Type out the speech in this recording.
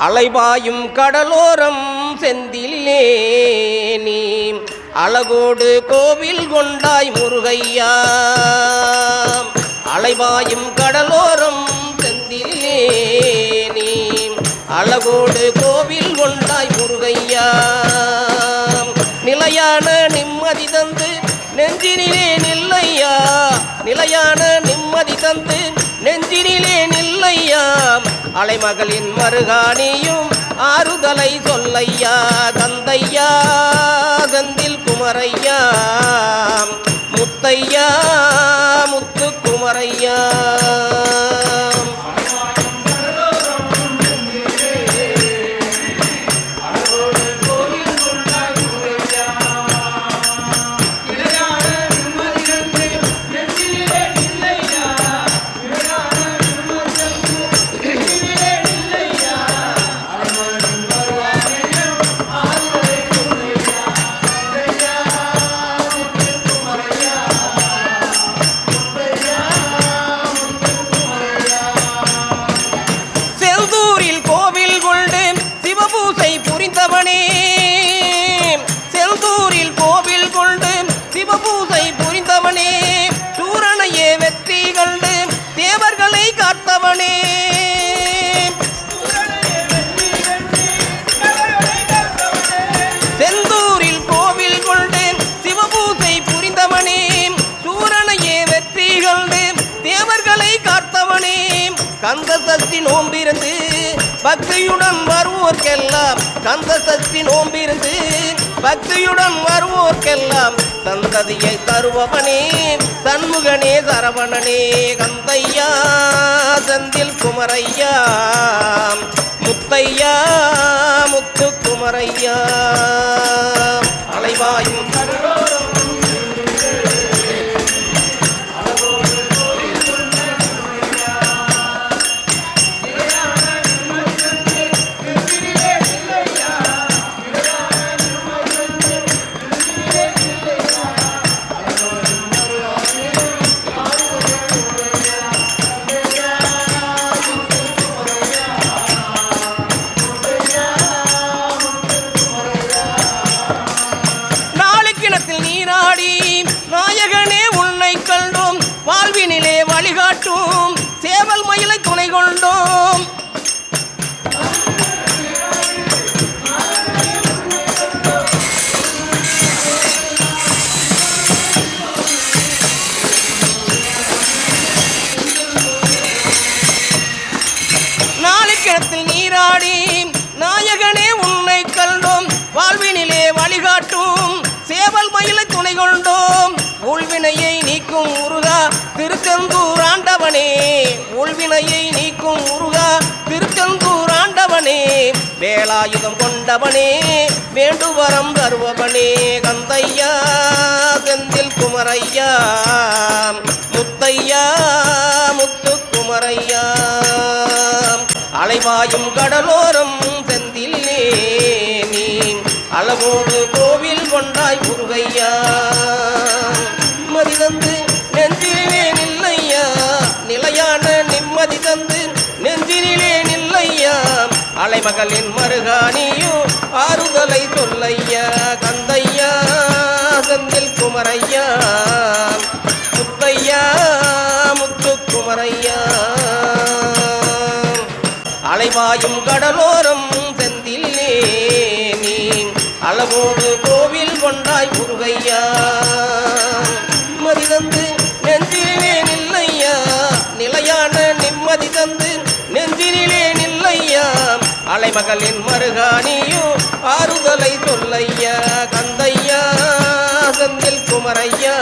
அலைபாயும் கடலோரம் செந்திலே நீ அழகோடு கோவில் கொண்டாய் முருகையா. அலைபாயும் கடலோரம் செந்திலே நீ அழகோடு கோவில் கொண்டாய் முருகையா. நிலையான நிம்மதி தந்து நெஞ்சினிலே நில்லையா. நிலையான நிம்மதி தந்து நெஞ்சினிலே நில்லையா. அலைமகளின் மருகாணியும் ஆறுதலை சொல்லையா. தந்தையா செந்தில் குமரையா, முத்தையா முத்து குமரையா. செந்தூரில் கோவில் கொண்டு சிவபூசை புரிந்தவனே, சூரனையே வெற்றி கண்டு தேவர்களை காத்தவனே. செந்தூரில் கோவில் கொண்டு சிவபூசை புரிந்தவனே, சூரனையே வெற்றி கண்டு தேவர்களை காத்தவனே. கந்த சஷ்டி நோம்பிருந்து பக்தியுடன் வருவோர்க்கெல்லாம், கந்த சஷ்டி நோம்பிருந்து பக்தியுடன் வருவோர்க்கெல்லாம் சந்ததியை தருபவனே சண்முகனே சரவணனே. கந்தையா செந்தில் குமரையா, முத்தையா முத்து குமரையா. அலைவாயும் நாயகனே உன்னை கண்டோம், வாழ்வினிலே வழிகாட்டும் சேவல் மயிலை துணை கொண்டோம். நாளிக்கிணத்தில் நீராடி நாயகனே உன்னை கண்டோம், வாழ்வினிலே வழிகாட்டும் சேவல் மயிலை துணை கொண்டோம். உள்வினையை நீக்கும் முருகா திருச்செந்தூர் ஆண்டவனே, உள்வினையை நீக்கும் முருகா திருச்செந்தூர் ஆண்டவனே. வேலாயுதம் கொண்டவனே வேண்டுவரம் தருபவனே. கந்தையா செந்தில் குமரையா, முத்தையா முத்து குமரையா. அலைவாயும் கடலோரம் செந்திலே நீ அழகோடு கோவில் கொண்டாய் முருகையா. நிம்மதி தந்து நெஞ்சினிலே நில்லையா. நிலையான நிம்மதி தந்து நெஞ்சினிலே நில்லையா. அலைமகளின் மருகாணியும் ஆறுதலை சொல்லையா. கந்தையா செந்தில் குமரையா, முத்தையா முத்து குமரையா. அலைவாயும் கடலோரம் செந்திலே நீ அழகோடு கோவில் கொண்டாய் முருகையா. நிம்மதி தந்து நெஞ்சினிலே நில்லையா. நிலையான நிம்மதி தந்து நெஞ்சினிலே நில்லையா. அலைமகளின் மருகாணியும் ஆறுதலை சொல்லையா. கந்தையா செந்தில் குமரையா.